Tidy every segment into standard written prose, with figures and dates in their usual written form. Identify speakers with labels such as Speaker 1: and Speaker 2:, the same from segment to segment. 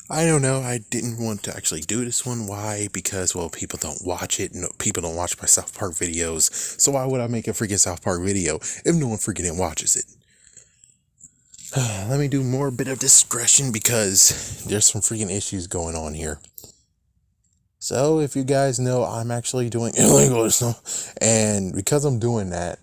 Speaker 1: I don't know. I didn't want to actually do this one. Why? Because, well, people don't watch it. No, people don't watch my South Park videos. So why would I make a freaking South Park video if no one freaking watches it? Let me do more bit of discretion because there's some freaking issues going on here. So if you guys know, I'm actually doing illegal stuff, and because I'm doing that,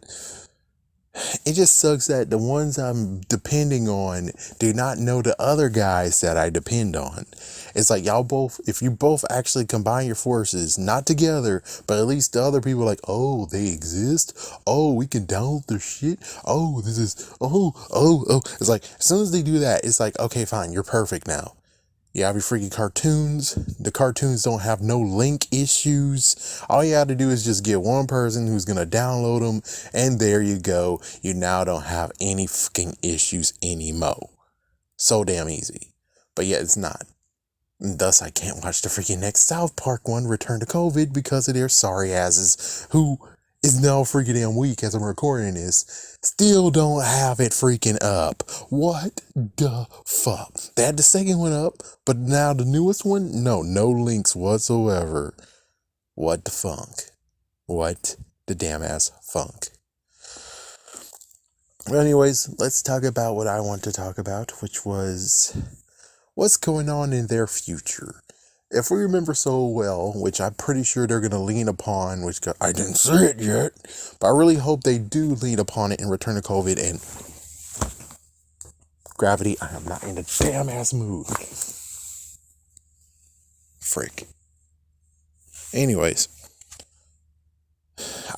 Speaker 1: it just sucks that the ones I'm depending on do not know the other guys that I depend on. It's like y'all both, if you both actually combine your forces, not together, but at least the other people are like, oh, they exist. Oh, we can download their shit. Oh, this is, oh. It's like, as soon as they do that, it's like, okay, fine, you're perfect now. You have your freaking cartoons. The cartoons don't have no link issues. All you have to do is just get one person who's going to download them. And there you go. You now don't have any fucking issues anymore. So damn easy. But yet it's not. And thus I can't watch the freaking next South Park one, Return to COVID, because of their sorry asses who is now freaking damn weak as I'm recording this. Still don't have it freaking up. What the fuck? They had the second one up, but now the newest one? No links whatsoever. What the funk? What the damn ass funk? Well, anyways, let's talk about what I want to talk about, which was what's going on in their future. If we remember so well, which I'm pretty sure they're going to lean upon, which I didn't see it yet, but I really hope they do lean upon it in Return to COVID and Gravity. I am not in the damn ass mood. Frick. Anyways,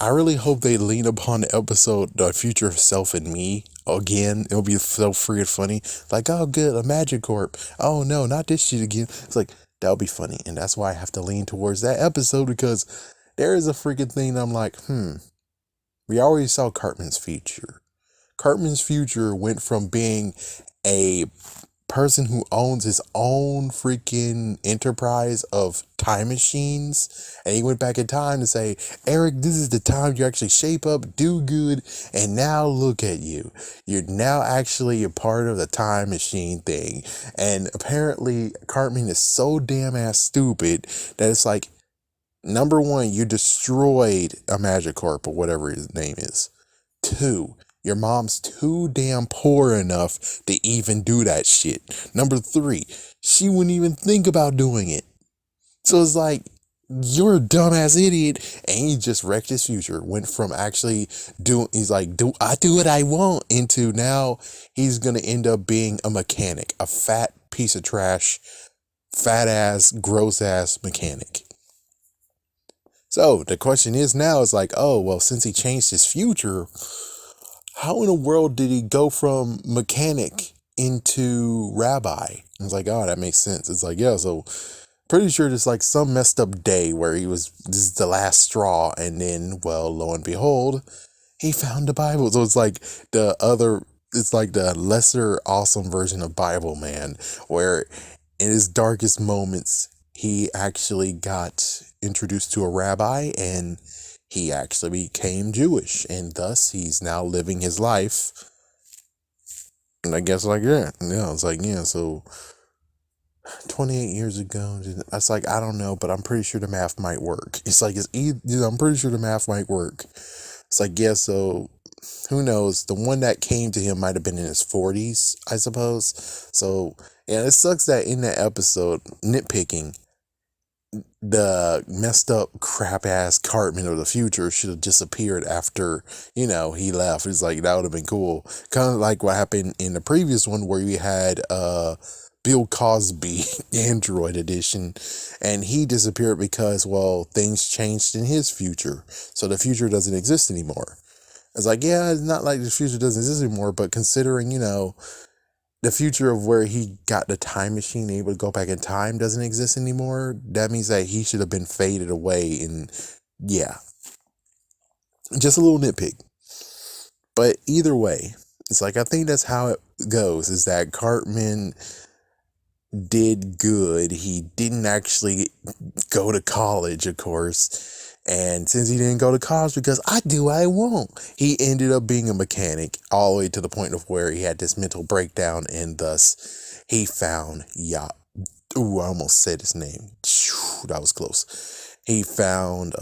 Speaker 1: I really hope they lean upon the episode, The Future of Self and Me. Again, it'll be so freaking funny. Like, oh, good, a Magic Corp. Oh, no, not this shit again. It's like, that'll be funny. And that's why I have to lean towards that episode, because there is a freaking thing I'm like, we already saw Cartman's future. Cartman's future went from being a person who owns his own freaking enterprise of time machines, and he went back in time to say, Eric, this is the time you actually shape up, do good, and now look at you. You're now actually a part of the time machine thing. And apparently Cartman is so damn ass stupid that it's like, number one, you destroyed a Magicorp or whatever his name is. Two, your mom's too damn poor enough to even do that shit. Number three, she wouldn't even think about doing it. So it's like, you're a dumbass idiot, and he just wrecked his future. Went from actually he's like, I do what I want, into now he's gonna end up being a mechanic, a fat piece of trash, fat ass, gross ass mechanic. So the question is now is like, oh, well, since he changed his future, how in the world did he go from mechanic into rabbi? It's like, oh, that makes sense. It's like, yeah, so pretty sure there's like some messed up day where this is the last straw. And then, well, lo and behold, he found the Bible. So it's like it's like the lesser awesome version of Bible Man, where in his darkest moments, he actually got introduced to a rabbi, and he actually became Jewish, and thus he's now living his life. And I guess like, it's like, so 28 years ago, it's like, I don't know, but I'm pretty sure the math might work. It's like, I'm pretty sure the math might work. It's like, yeah, so who knows? The one that came to him might have been in his 40s, I suppose. So, yeah, it sucks that in that episode, nitpicking, the messed up crap ass Cartman of the future should have disappeared after, he left. It's like, that would have been cool. Kind of like what happened in the previous one where we had Bill Cosby Android edition, and he disappeared because, well, things changed in his future. So the future doesn't exist anymore. It's like, yeah, it's not like the future doesn't exist anymore, but considering, the future of where he got the time machine, able to go back in time, doesn't exist anymore, that means that he should have been faded away. And yeah, just a little nitpick. But either way, it's like, I think that's how it goes, is that Cartman did good. He didn't actually go to college, of course. And since he didn't go to college because I do what I want, he ended up being a mechanic all the way to the point of where he had this mental breakdown, and thus he found Ooh, I almost said his name. That was close. He found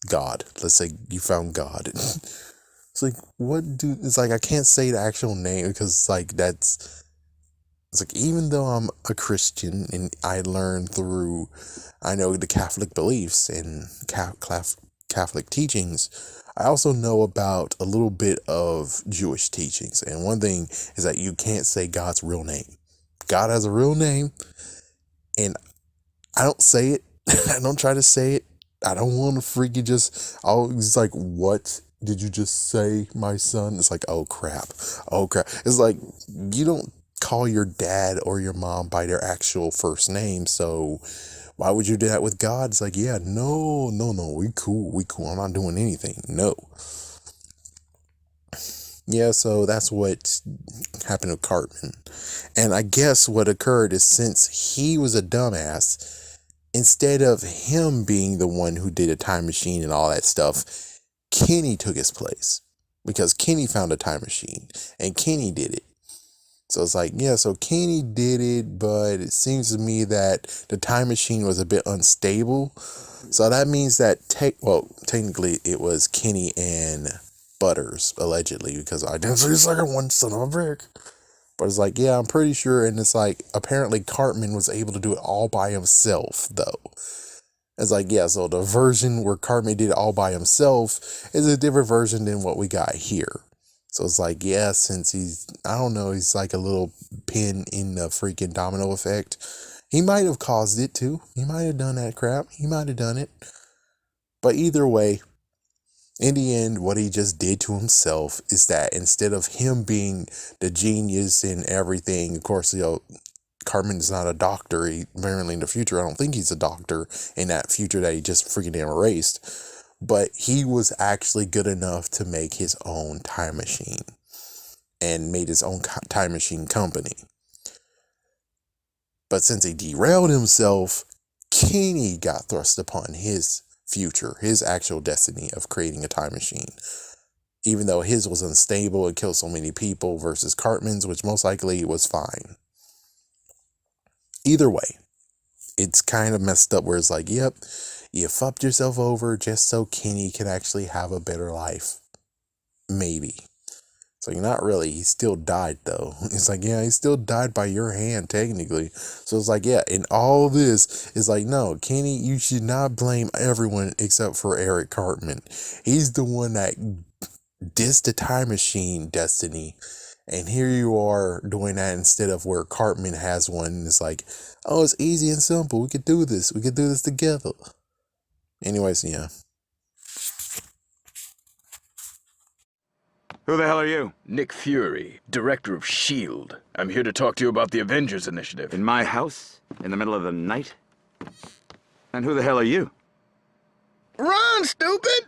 Speaker 1: God. Let's say you found God. It's like, what do, it's like, I can't say the actual name because it's like, it's like, even though I'm a Christian and I learned through, I know the Catholic beliefs and Catholic teachings, I also know about a little bit of Jewish teachings. And one thing is that you can't say God's real name. God has a real name, and I don't say it. I don't try to say it. I don't want to freaking just, it's like, what did you just say, my son? It's like, oh crap. Oh crap. It's like, you don't call your dad or your mom by their actual first name. So why would you do that with God? It's like, yeah, no. We cool. I'm not doing anything. No. Yeah, so that's what happened to Cartman. And I guess what occurred is, since he was a dumbass, instead of him being the one who did a time machine and all that stuff, Kenny took his place. Because Kenny found a time machine and Kenny did it. So it's like, yeah, so Kenny did it, but it seems to me that the time machine was a bit unstable. So that means that, technically it was Kenny and Butters, allegedly, because I didn't see the second one, son of a brick. But it's like, yeah, I'm pretty sure. And it's like, apparently Cartman was able to do it all by himself, though. It's like, yeah, so the version where Cartman did it all by himself is a different version than what we got here. So it's like, yeah, since he's, I don't know, he's like a little pin in the freaking domino effect. He might have caused it too. He might have done that crap. He might have done it. But either way, in the end, what he just did to himself is that instead of him being the genius and everything, of course, Cartman's not a doctor. He, apparently in the future, I don't think he's a doctor in that future that he just freaking erased. But he was actually good enough to make his own time machine and made his own time machine company. But since he derailed himself, Kenny got thrust upon his future, his actual destiny of creating a time machine. Even though his was unstable and killed so many people versus Cartman's, which most likely was fine. Either way, it's kind of messed up where it's like, yep, you fucked yourself over just so Kenny can actually have a better life. Maybe. It's like, not really. He still died, though. It's like, yeah, he still died by your hand, technically. So it's like, yeah, in all this, it's like, no, Kenny, you should not blame everyone except for Eric Cartman. He's the one that dissed the time machine destiny. And here you are doing that instead of where Cartman has one. And it's like, oh, it's easy and simple. We could do this. We could do this together. Anyways, yeah.
Speaker 2: Who the hell are you? Nick Fury, director of S.H.I.E.L.D. I'm here to talk to you about the Avengers Initiative.
Speaker 3: In my house? In the middle of the night? And who the hell are you?
Speaker 2: Run, stupid!